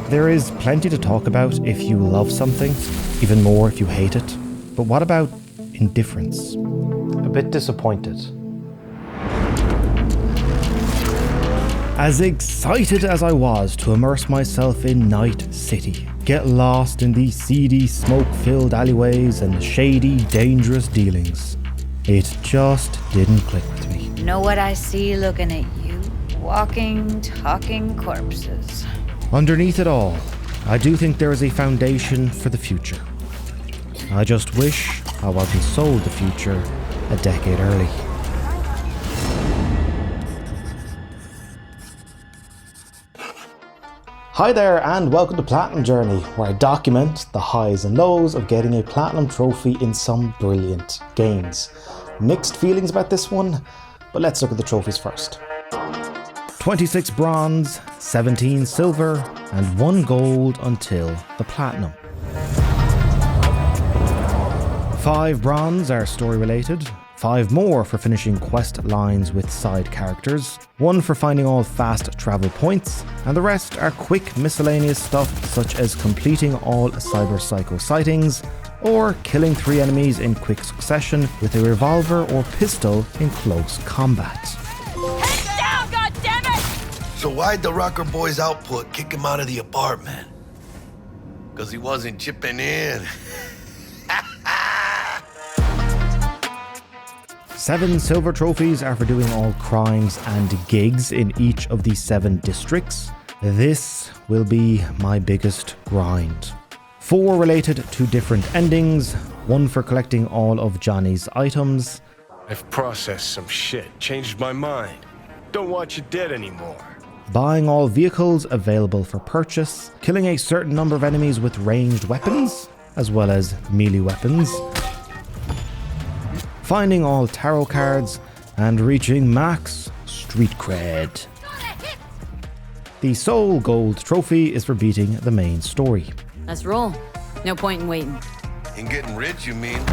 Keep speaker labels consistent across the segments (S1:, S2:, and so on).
S1: There is plenty to talk about if you love something, even more if you hate it. But what about indifference? A bit disappointed. As excited as I was to immerse myself in Night City, get lost in the seedy, smoke-filled alleyways and shady, dangerous dealings, it just didn't click with me.
S2: Know what I see looking at you? Walking, talking corpses.
S1: Underneath it all, I do think there is a foundation for the future. I just wish I wasn't sold the future a decade early. Hi there and welcome to Platinum Journey, where I document the highs and lows of getting a Platinum trophy in some brilliant games. Mixed feelings about this one, but let's look at the trophies first. 26 bronze, 17 silver, and 1 gold until the Platinum. 5 bronze are story related, 5 more for finishing quest lines with side characters, 1 for finding all fast travel points, and the rest are quick miscellaneous stuff such as completing all Cyber Psycho sightings, or killing 3 enemies in quick succession with a revolver or pistol in close combat.
S3: Head down, goddammit!
S4: So why'd the Rocker Boy's output kick him out of the apartment? Because he wasn't chipping in.
S1: 7 silver trophies are for doing all crimes and gigs in each of the 7 districts. This will be my biggest grind. 4 related to different endings, 1 for collecting all of Johnny's items.
S5: I've processed some shit, changed my mind. Don't want you dead anymore.
S1: Buying all vehicles available for purchase, killing a certain number of enemies with ranged weapons, as well as melee weapons. Finding all tarot cards, and reaching max street cred. The sole gold trophy is for beating the main story.
S3: Let's roll. No point in waiting.
S4: In getting rich, you mean?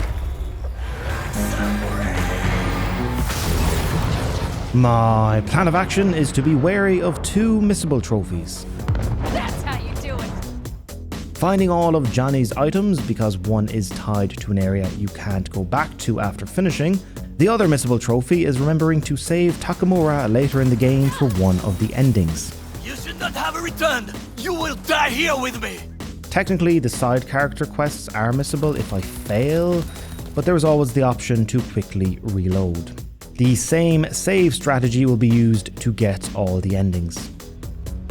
S1: My plan of action is to be wary of 2 missable trophies.
S3: That's how you do it.
S1: Finding all of Johnny's items because 1 is tied to an area you can't go back to after finishing. The other missable trophy is remembering to save Takamura later in the game for 1 of the endings.
S6: You should not have returned. You will die here with me.
S1: Technically, the side character quests are missable if I fail, but there is always the option to quickly reload. The same save strategy will be used to get all the endings.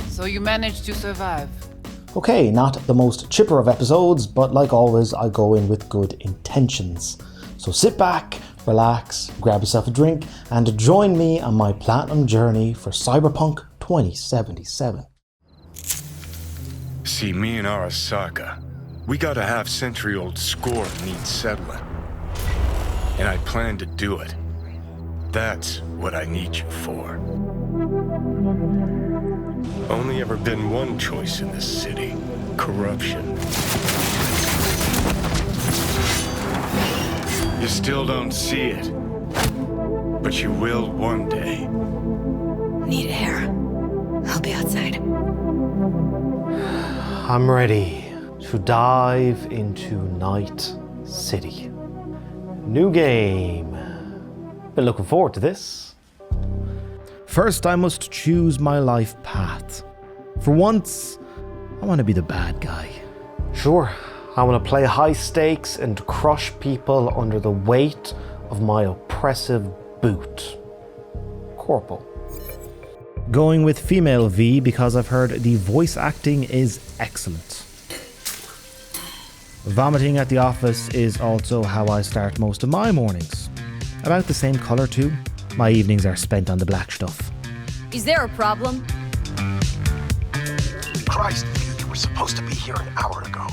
S7: So you managed to survive.
S1: Okay, not the most chipper of episodes, but like always, I go in with good intentions. So sit back, relax, grab yourself a drink, and join me on my Platinum journey for Cyberpunk 2077.
S5: See, me and Arasaka, we got a half-century-old score that needs settling. And I plan to do it. That's what I need you for. Only ever been one choice in this city: corruption. You still don't see it, but you will one day.
S2: Need air. I'll be outside.
S1: I'm ready to dive into Night City. New game. Been looking forward to this. First, I must choose my life path. For once, I want to be the bad guy. Sure, I want to play high stakes and crush people under the weight of my oppressive boot. Corporal. Going with female V because I've heard the voice acting is excellent. Vomiting at the office is also how I start most of my mornings. About the same colour too. My evenings are spent on the black stuff.
S3: Is there a problem?
S8: Christ, you were supposed to be here an hour ago.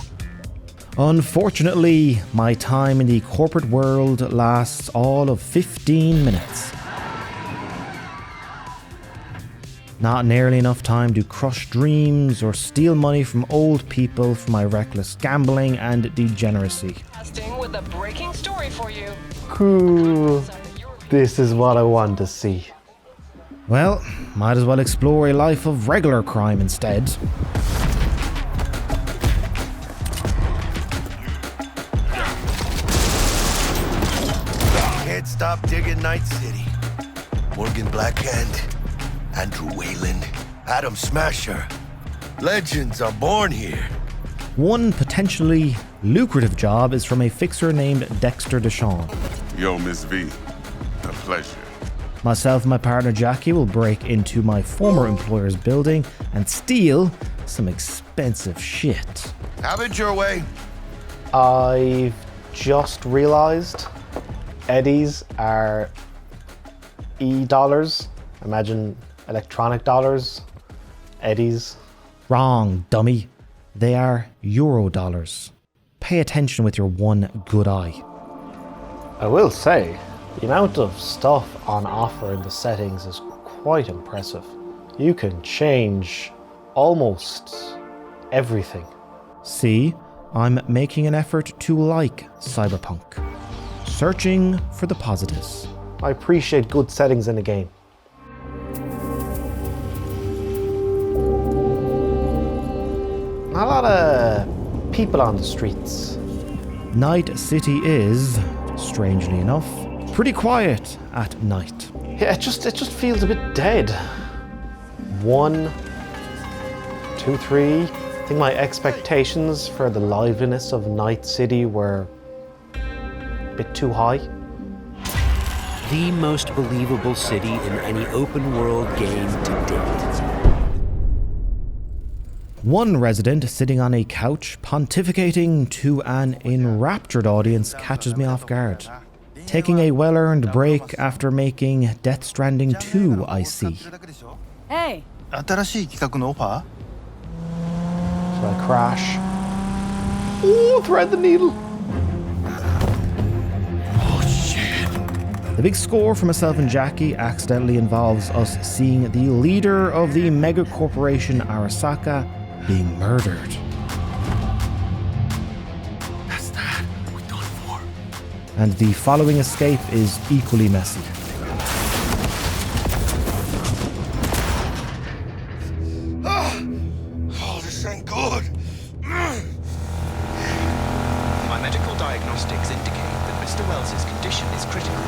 S1: Unfortunately, my time in the corporate world lasts all of 15 minutes. Not nearly enough time to crush dreams or steal money from old people for my reckless gambling and degeneracy.
S9: Bastien with a breaking story for you.
S1: Cool. This is what I want to see. Well, might as well explore a life of regular crime instead.
S4: Night City. Morgan Blackhand, Andrew Wayland, Adam Smasher. Legends are born here.
S1: One potentially lucrative job is from a fixer named Dexter Deshawn.
S10: Yo, Miss V. A pleasure.
S1: Myself and my partner Jackie will break into my former employer's building and steal some expensive shit.
S4: Have it your way.
S1: I've just realized eddies are e-dollars. Imagine electronic dollars. Eddies. Wrong, dummy. They are euro dollars. Pay attention with your one good eye. I will say, the amount of stuff on offer in the settings is quite impressive. You can change almost everything. See, I'm making an effort to like Cyberpunk. Searching for the positives. I appreciate good settings in a game. Not a lot of people on the streets. Night City is, strangely enough, pretty quiet at night. Yeah, it just feels a bit dead. 1, 2, 3. I think my expectations for the liveliness of Night City were a bit too high.
S11: The most believable city in any open world game to date.
S1: One resident sitting on a couch pontificating to an enraptured audience catches me off guard. Taking a well-earned break after making Death Stranding 2, I see.
S3: Hey!
S1: Should I crash? Ooh, thread the needle! The big score for myself and Jackie accidentally involves us seeing the leader of the mega corporation Arasaka being murdered.
S4: That's that. We're done for.
S1: And the following escape is equally messy.
S4: Oh, this ain't good.
S8: My medical diagnostics indicate that Mr. Wells's condition is critical.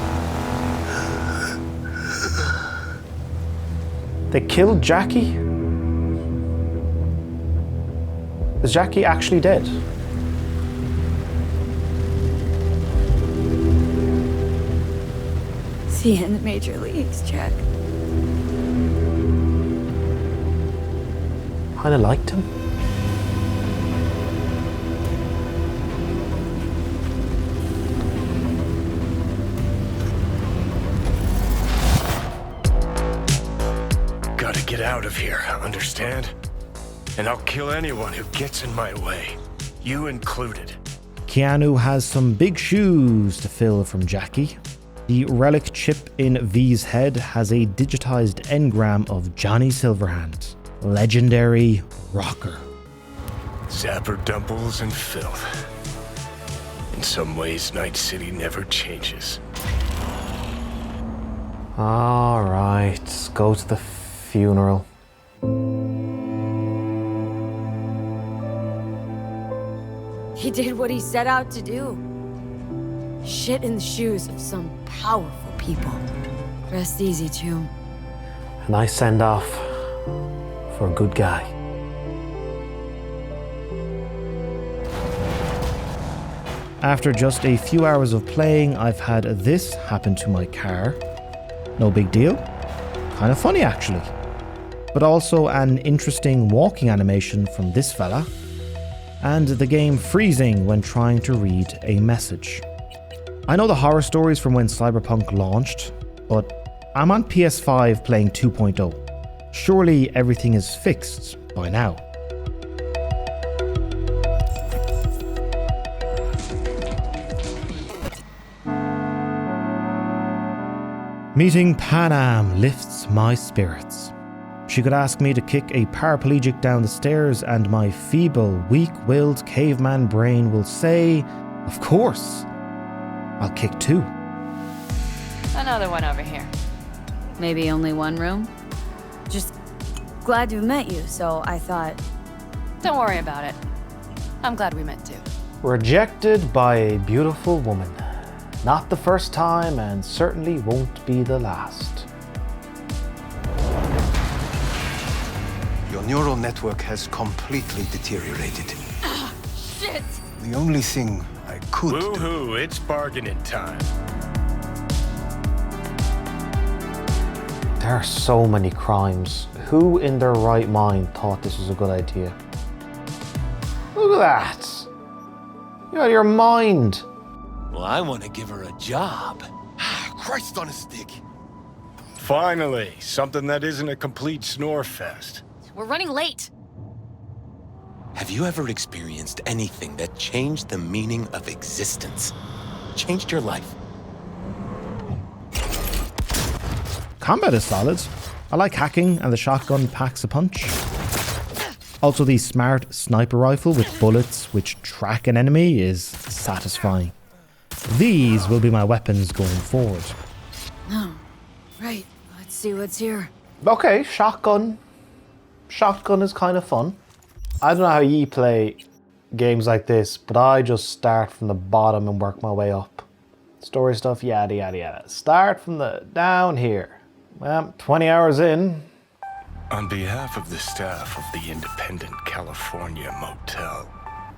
S1: They killed Jackie? Is Jackie actually dead?
S2: See you in the major leagues, Jack.
S1: Kinda liked him.
S5: Gotta get out of here, understand? And I'll kill anyone who gets in my way, you included.
S1: Keanu has some big shoes to fill from Jackie. The relic chip in V's head has a digitized engram of Johnny Silverhand, legendary rocker.
S5: Zapper dumples and filth. In some ways, Night City never changes.
S1: Alright, let's go to the funeral.
S3: He did what he set out to do. Shit in the shoes of some powerful people. Rest easy, too.
S1: A nice send-off for a good guy. After just a few hours of playing, I've had this happen to my car. No big deal. Kind of funny, actually. But also an interesting walking animation from this fella. And the game freezing when trying to read a message. I know the horror stories from when Cyberpunk launched, but I'm on PS5 playing 2.0. Surely everything is fixed by now. Meeting Panam lifts my spirits. She could ask me to kick a paraplegic down the stairs and my feeble, weak-willed caveman brain will say, of course, I'll kick too.
S3: Another one over here. Maybe only one room?
S2: Just glad to have met you, so I thought...
S3: Don't worry about it. I'm glad we met too.
S1: Rejected by a beautiful woman. Not the first time, and certainly won't be the last.
S12: Your neural network has completely deteriorated.
S3: Shit!
S12: The only thing I could
S5: Woohoo, it's bargaining time.
S1: There are so many crimes. Who in their right mind thought this was a good idea? Look at that! You're out of your mind!
S6: Well, I want to give her a job.
S4: Christ on a stick.
S5: Finally, something that isn't a complete snore fest.
S3: We're running late.
S13: Have you ever experienced anything that changed the meaning of existence? Changed your life?
S1: Combat is solid. I like hacking, and the shotgun packs a punch. Also, the smart sniper rifle with bullets which track an enemy is satisfying. These will be my weapons going forward.
S3: Oh, right. Let's see what's here.
S1: Okay, shotgun. Shotgun is kind of fun. I don't know how you play games like this, but I just start from the bottom and work my way up. Story stuff, yada yada yada. Start from the down here. Well, 20 hours in.
S5: On behalf of the staff of the Independent California Motel,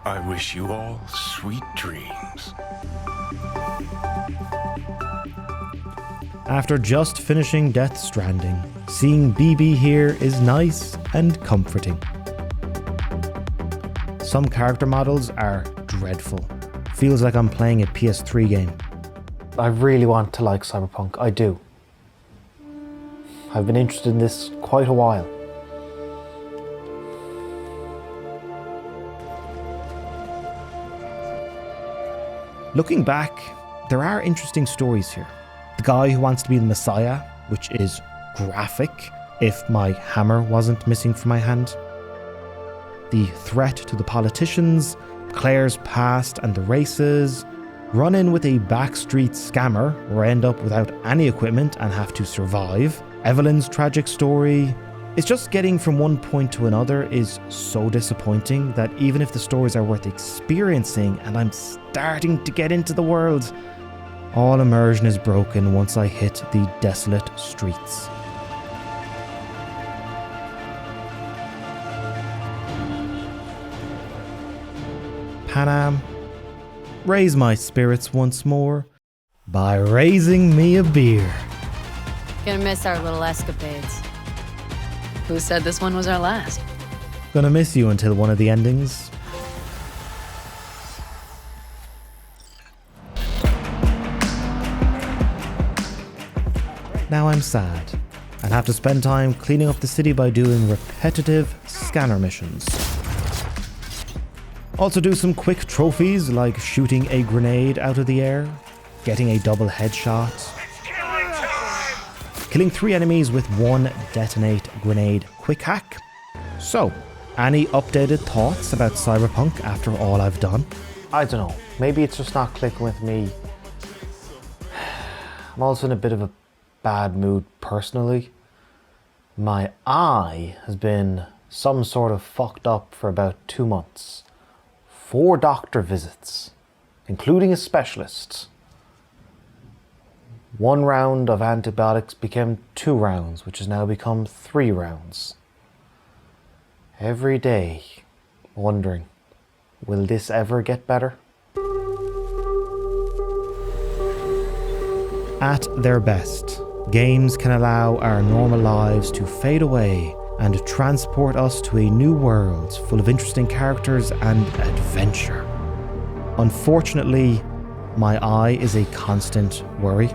S5: I wish you all sweet dreams.
S1: After just finishing Death Stranding, seeing BB here is nice and comforting. Some character models are dreadful. Feels like I'm playing a PS3 game. I really want to like Cyberpunk, I do. I've been interested in this quite a while. Looking back, there are interesting stories here. The guy who wants to be the Messiah, which is graphic, if my hammer wasn't missing from my hand. The threat to the politicians, Claire's past and the races, run in with a backstreet scammer or end up without any equipment and have to survive. Evelyn's tragic story. It's just getting from one point to another is so disappointing that even if the stories are worth experiencing and I'm starting to get into the world, all immersion is broken once I hit the desolate streets. Panam, raise my spirits once more by raising me a beer.
S3: Gonna miss our little escapades.
S7: Who said this one was our last?
S1: Gonna miss you until one of the endings. Now I'm sad and have to spend time cleaning up the city by doing repetitive scanner missions. Also do some quick trophies like shooting a grenade out of the air, getting a double headshot, killing 3 enemies with 1 detonate grenade quick hack. So, any updated thoughts about Cyberpunk after all I've done? I don't know, maybe it's just not clicking with me. I'm also in a bit of a bad mood personally. My eye has been some sort of fucked up for about 2 months. 4 doctor visits, including a specialist. 1 round of antibiotics became 2 rounds, which has now become 3 rounds. Every day, wondering, will this ever get better? At their best, games can allow our normal lives to fade away and transport us to a new world full of interesting characters and adventure. Unfortunately, my eye is a constant worry.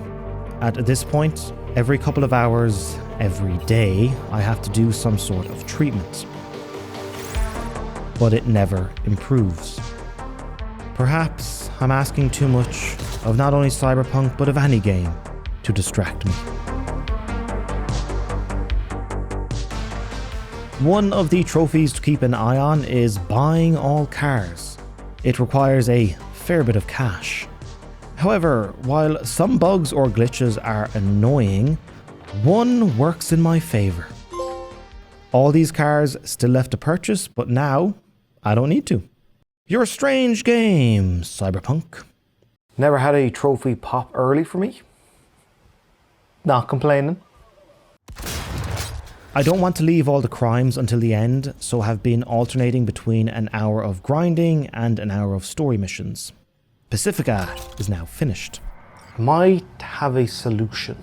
S1: At this point, every couple of hours, every day, I have to do some sort of treatment. But it never improves. Perhaps I'm asking too much of not only Cyberpunk but of any game to distract me. One of the trophies to keep an eye on is buying all cars. It requires a fair bit of cash. However, while some bugs or glitches are annoying, one works in my favour. All these cars still left to purchase, but now I don't need to. You're a strange game, Cyberpunk. Never had a trophy pop early for me. Not complaining. I don't want to leave all the crimes until the end, so have been alternating between an hour of grinding and an hour of story missions. Pacifica is now finished. Might have a solution.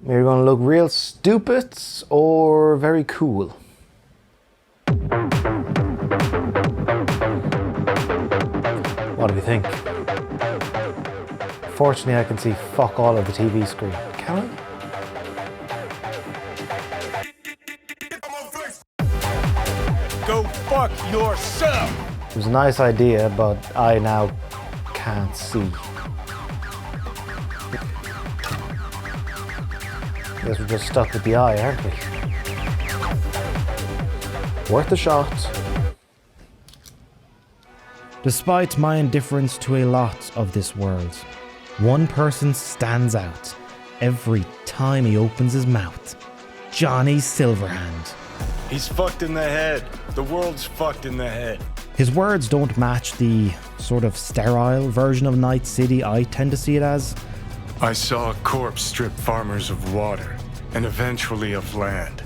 S1: We're going to look real stupid or very cool. What do we think? Fortunately, I can see fuck all of the TV screen. Can I?
S5: Go fuck yourself!
S1: It was a nice idea, but I now can't see. Guess we're just stuck with the eye, aren't we? Worth a shot. Despite my indifference to a lot of this world, one person stands out every time he opens his mouth. Johnny Silverhand.
S5: He's fucked in the head. The world's fucked in the head.
S1: His words don't match the sort of sterile version of Night City I tend to see it as.
S5: I saw a corpse strip farmers of water, and eventually of land.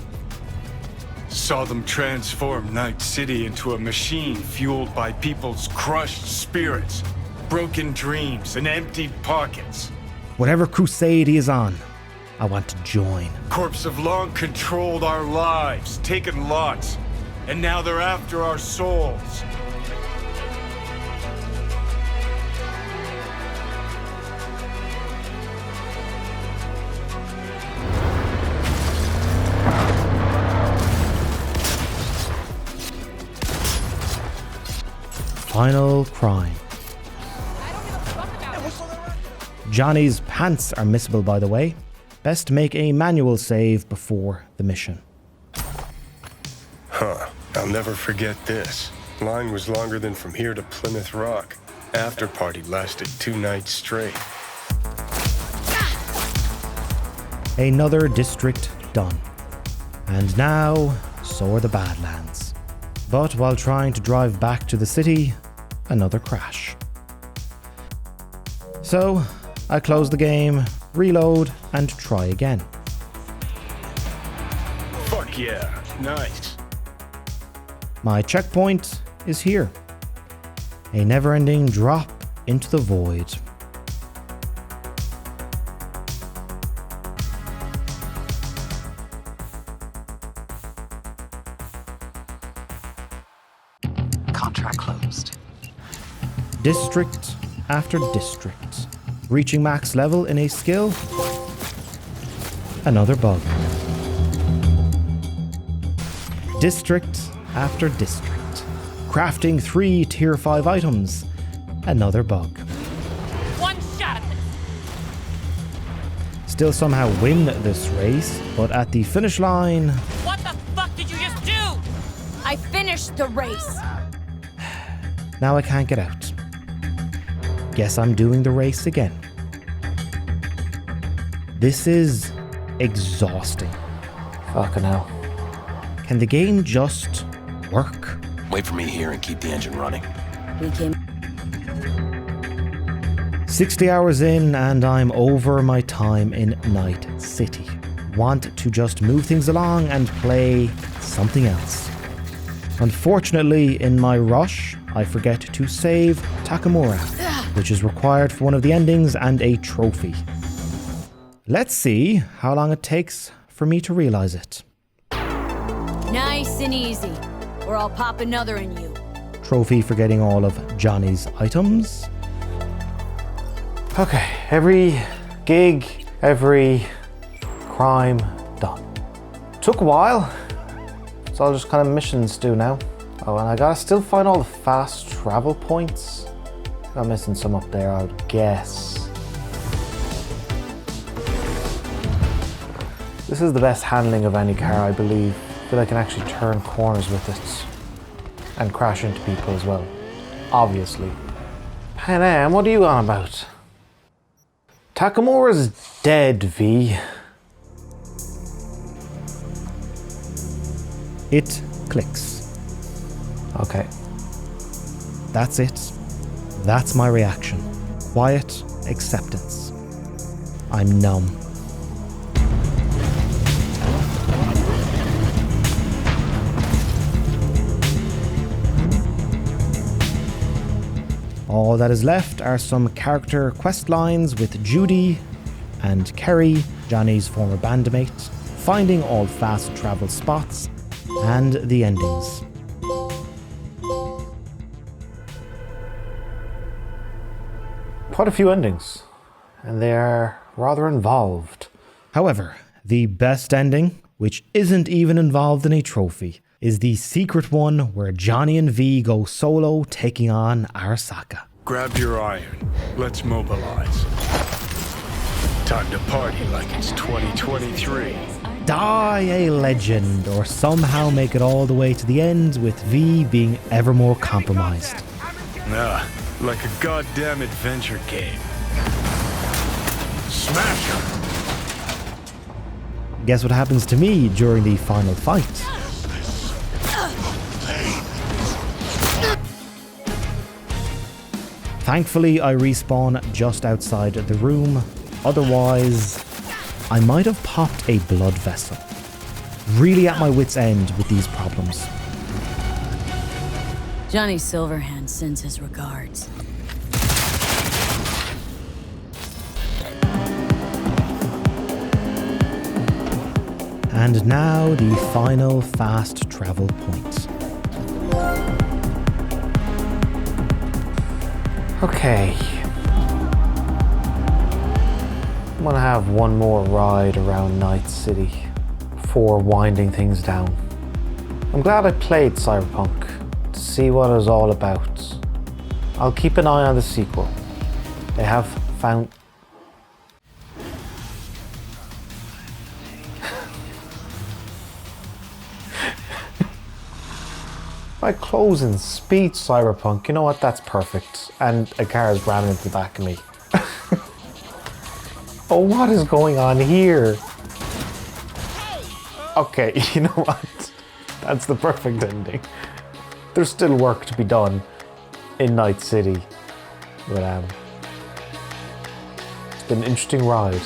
S5: Saw them transform Night City into a machine fueled by people's crushed spirits, broken dreams, and empty pockets.
S1: Whatever crusade he is on, I want to join.
S5: Corps have long controlled our lives, taken lots, and now they're after our souls.
S1: Final crime. Johnny's pants are missable, by the way. Best make a manual save before the mission.
S5: Huh. I'll never forget this. Line was longer than from here to Plymouth Rock. After party lasted 2 nights straight.
S1: Another district done. And now, so are the Badlands. But while trying to drive back to the city, another crash. So, I close the game, reload, and try again.
S5: Fuck yeah, nice.
S1: My checkpoint is here. A never-ending drop into the void.
S8: Contract closed.
S1: District after district. Reaching max level in a skill. Another bug. District after district. Crafting 3 tier 5 items. Another bug.
S3: One shot at this.
S1: Still somehow win this race, but at the finish line...
S3: What the fuck did you just do? I finished the race.
S1: Now I can't get out. Guess I'm doing the race again. This is exhausting. Fucking hell. Can the game just work?
S13: Wait for me here and keep the engine running.
S3: We came.
S1: 60 hours in and I'm over my time in Night City. Want to just move things along and play something else. Unfortunately, in my rush, I forget to save Takamura, which is required for one of the endings and a trophy. Let's see how long it takes for me to realize it.
S3: Nice and easy, or I'll pop another in you.
S1: Trophy for getting all of Johnny's items. Okay, every gig, every crime done. Took a while. It's all just kind of missions to do now. Oh, and I gotta still find all the fast travel points. I'm missing some up there, I would guess. This is the best handling of any car, I believe. I feel I can actually turn corners with it. And crash into people as well. Obviously. Hey, man, what are you on about? Takamura's dead, V. It clicks. Okay. That's it. That's my reaction. Quiet acceptance. I'm numb. All that is left are some character quest lines with Judy and Kerry, Johnny's former bandmate, finding all fast travel spots, and the endings.
S14: Quite a few endings, and they are rather involved.
S1: However, the best ending, which isn't even involved in a trophy, is the secret one where Johnny and V go solo taking on Arasaka.
S5: Grab your iron. Let's mobilize. Time to party like it's 2023.
S1: Die a legend, or somehow make it all the way to the end with V being ever more compromised.
S5: Nah, like a goddamn adventure game. Smash her!
S1: Guess what happens to me during the final fight? Thankfully, I respawn just outside the room. Otherwise, I might have popped a blood vessel. Really at my wit's end with these problems.
S3: Johnny Silverhand sends his regards.
S1: And now the final fast travel point.
S14: Okay. I'm gonna have one more ride around Night City before winding things down. I'm glad I played Cyberpunk to see what it was all about. I'll keep an eye on the sequel. They have found... My closing speech, Cyberpunk. You know what? That's perfect. And a car is ramming into the back of me. Oh, what is going on here? Okay, you know what? That's the perfect ending. There's still work to be done in Night City. But it's been an interesting ride.